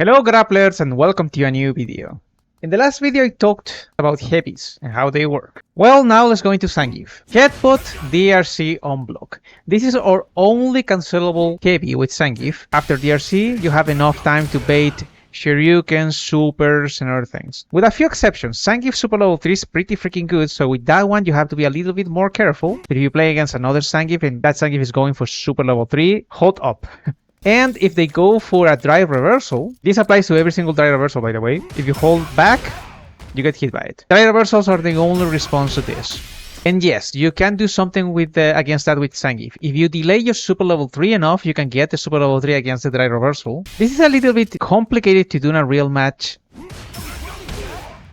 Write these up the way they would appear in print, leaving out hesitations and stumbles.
Hello grapplers and welcome to a new video. In the last video I talked about heavies and how they work. Well, now let's go into Zangief. Headbutt DRC on block. This is our only cancelable heavy with Zangief. After DRC you have enough time to bait Shoryukens, supers and other things. With a few exceptions, Zangief super level 3 is pretty freaking good, so with that one you have to be a little bit more careful. If you play against another Zangief and that Zangief is going for super level 3, hold up. And if they go for a drive reversal, this applies to every single drive reversal by the way. If you hold back, you get hit by it. Drive reversals are the only response to this. And yes, you can do something with against that with Zangief. If you delay your super level 3 enough, you can get the super level 3 against the drive reversal. This is a little bit complicated to do in a real match,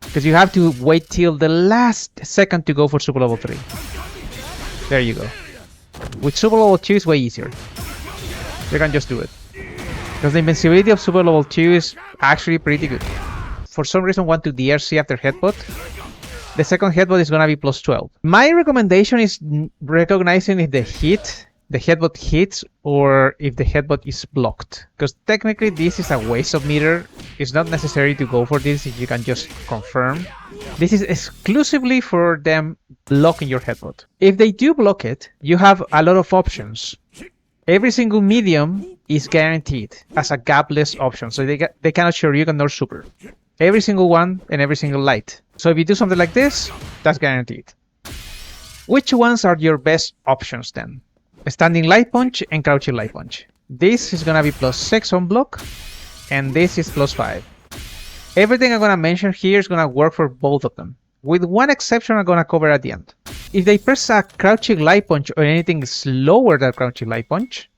because you have to wait till the last second to go for super level 3. There you go. With super level 2 is way easier. You can just do it, because the invincibility of super level 2 is actually pretty good. For some reason want to DRC after headbutt. The second headbutt is gonna be plus 12. My recommendation is recognizing if the headbutt hits or if the headbutt is blocked, because technically this is a waste of meter. It's not necessary to go for this if you can just confirm. This is exclusively for them blocking your headbutt. If they do block it, you have a lot of options. Every single medium is guaranteed as a gapless option, so they cannot Shoryuken nor super. Every single one and every single light. So if you do something like this, that's guaranteed. Which ones are your best options then? Standing light punch and crouching light punch. This is gonna be plus 6 on block, and this is plus 5. Everything I'm gonna mention here is gonna work for both of them, with one exception I'm gonna cover at the end. If they press a crouching light punch or anything slower than crouching light punch,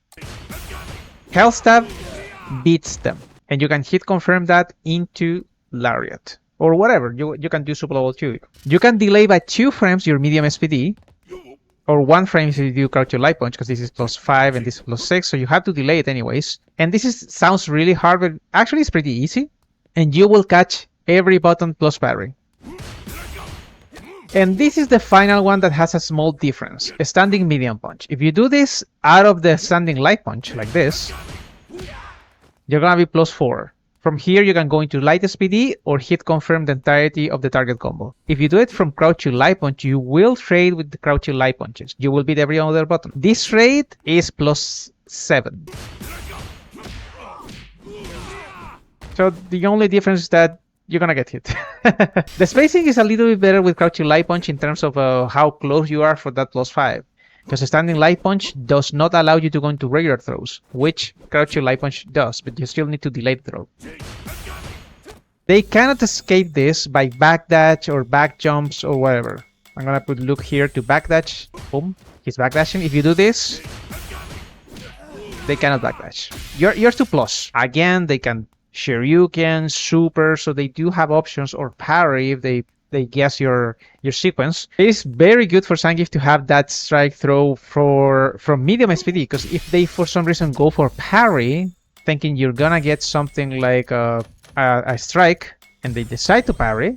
Health Stab beats them, and you can hit confirm that into Lariat or whatever. You can do super level 2. You can delay by 2 frames your medium SPD, or 1 frame if you do crouching light punch, because this is plus 5 and this is plus 6, so you have to delay it anyways. And this sounds really hard, but actually it's pretty easy, and you will catch every button plus parry. And this is the final one that has a small difference, a standing medium punch. If you do this out of the standing light punch, like this, you're gonna be plus 4. From here, you can go into light SPD or hit confirm the entirety of the target combo. If you do it from crouching light punch, you will trade with the crouching light punches. You will beat every other button. This trade is plus 7. So the only difference is that you're gonna get hit. The spacing is a little bit better with crouching light punch in terms of how close you are for that plus 5. Because a standing light punch does not allow you to go into regular throws, which crouching light punch does, but you still need to delay the throw. They cannot escape this by backdash or back jumps or whatever. I'm gonna put Luke here to backdash. Boom, he's backdashing. If you do this, they cannot backdash. You're too plus. Again, they can Shoryuken, super, so they do have options, or parry if they guess your sequence. It is very good for Zangief to have that strike throw from medium SPD, because if they for some reason go for parry, thinking you're gonna get something like a strike, and they decide to parry,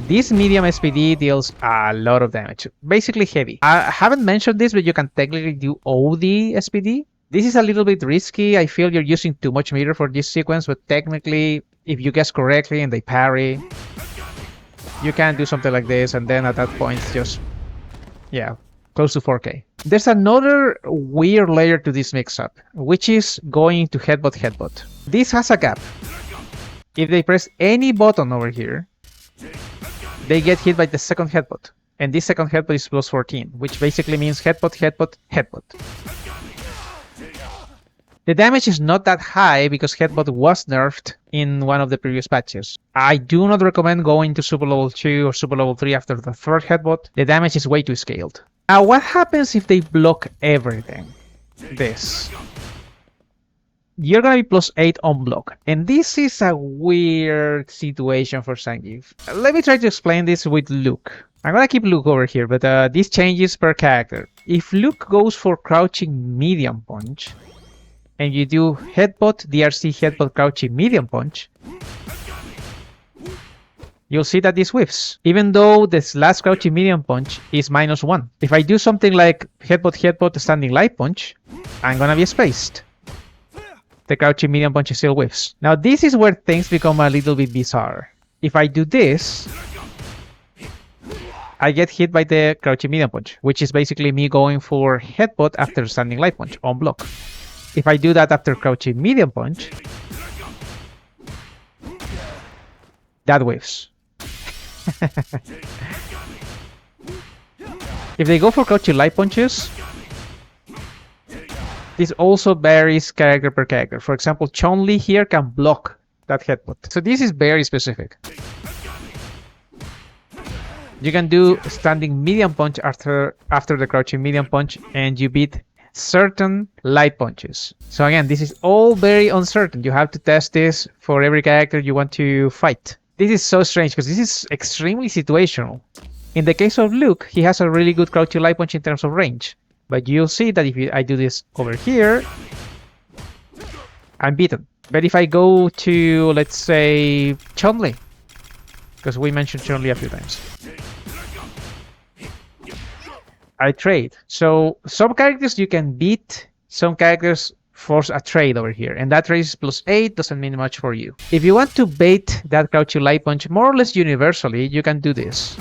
this medium SPD deals a lot of damage, basically heavy. I haven't mentioned this, but you can technically do OD SPD. This is a little bit risky. I feel you're using too much meter for this sequence, but technically, if you guess correctly and they parry, you can do something like this, and then at that point, just, yeah, close to 4K. There's another weird layer to this mix-up, which is going to headbutt. This has a gap. If they press any button over here, they get hit by the second headbutt, and this second headbutt is plus 14, which basically means headbutt. The damage is not that high because headbutt was nerfed in one of the previous patches. I do not recommend going to super level 2 or super level 3 after the third headbutt. The damage is way too scaled. Now what happens if they block everything? This. You're gonna be plus 8 on block. And this is a weird situation for Zangief. Let me try to explain this with Luke. I'm gonna keep Luke over here, but this changes per character. If Luke goes for crouching medium punch, and you do headbutt, DRC, headbutt, crouching, medium punch, you'll see that this whiffs, even though this last crouching medium punch is -1. If I do something like headbutt, standing light punch, I'm gonna be spaced. the crouching medium punch still whiffs. Now this is where things become a little bit bizarre. If I do this, I get hit by the crouching medium punch, which is basically me going for headbutt after standing light punch on block. If I do that after crouching medium punch, that whiffs. If they go for crouching light punches, this also varies character per character. For example, Chun-Li here can block that headbutt. So this is very specific. You can do standing medium punch after the crouching medium punch, and you beat certain light punches. So again, this is all very uncertain. You have to test this for every character you want to fight. This is so strange because this is extremely situational. In the case of Luke, he has a really good crouching light punch in terms of range. But you'll see that if I do this over here, I'm beaten. But if I go to, let's say, Chun-Li, because we mentioned Chun-Li a few times, I trade. So some characters you can beat, some characters force a trade over here, and that trade is +8, doesn't mean much for you. If you want to bait that crouching light punch more or less universally, you can do this,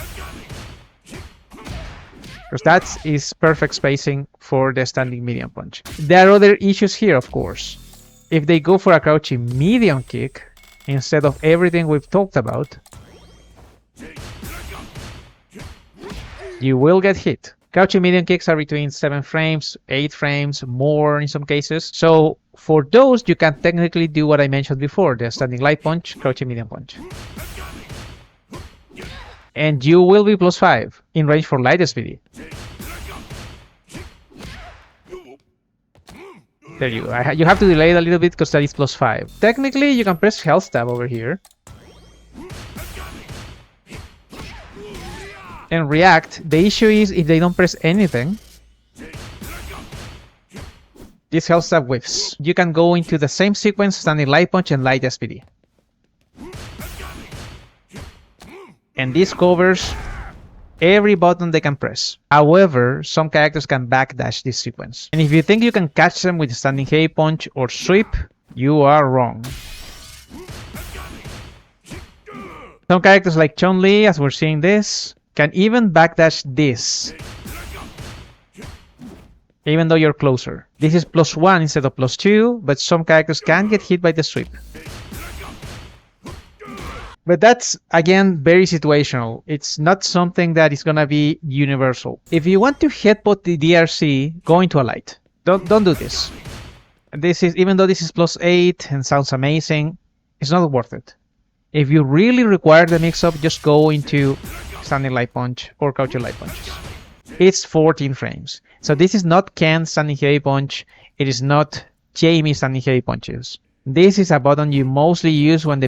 because that is perfect spacing for the standing medium punch. There are other issues here, of course. If they go for a crouching medium kick instead of everything we've talked about, you will get hit. Crouching medium kicks are between 7 frames, 8 frames, more in some cases. So for those, you can technically do what I mentioned before, the standing light punch, crouching medium punch. And you will be +5 in range for light SPD. There you go. You have to delay it a little bit because that is +5. Technically, you can press health tab over here and react. The issue is if they don't press anything, this health tab whiffs. You can go into the same sequence, standing light punch and light SPD. And this covers every button they can press. However, some characters can backdash this sequence. And if you think you can catch them with standing heavy punch or sweep, you are wrong. Some characters like Chun-Li, as we're seeing this, can even backdash this, even though you're closer. This is +1 instead of +2, but some characters can get hit by the sweep. But that's, again, very situational. It's not something that is gonna be universal. If you want to headbutt the DRC, go into a light. Don't do this. This is, even though this is +8 and sounds amazing, it's not worth it. If you really require the mix-up, just go into standing light punch or crouching light punches. It's 14 frames. So this is not Ken's standing heavy punch. It is not Jamie's standing heavy punches. This is a button you mostly use when the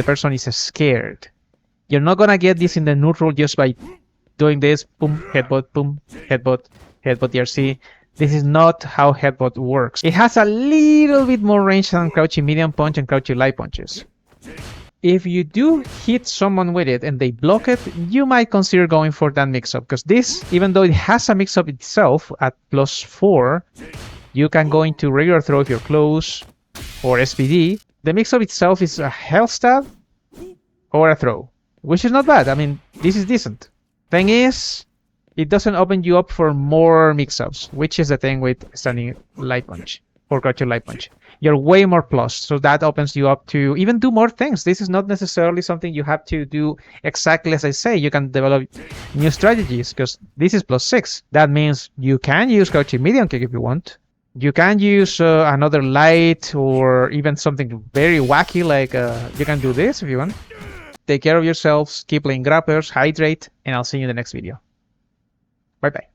person is scared. You're not gonna get this in the neutral just by doing this, boom, headbutt, headbutt DRC. This is not how headbutt works. It has a little bit more range than crouching medium punch and crouching light punches. If you do hit someone with it and they block it, you might consider going for that mix-up, because this, even though it has a mix-up itself at +4, you can go into regular throw if you're close, or SPD. The mix-up itself is a health stab or a throw, which is not bad. I mean, this is decent. Thing is, it doesn't open you up for more mix-ups, which is the thing with standing light punch or crouching light punch. You're way more plus, so that opens you up to even do more things. This is not necessarily something you have to do exactly as I say. You can develop new strategies, because this is +6. That means you can use crouching medium kick if you want. You can use another light, or even something very wacky like you can do this if you want. Take care of yourselves, keep playing grapplers, hydrate, and I'll see you in the next video. Bye bye.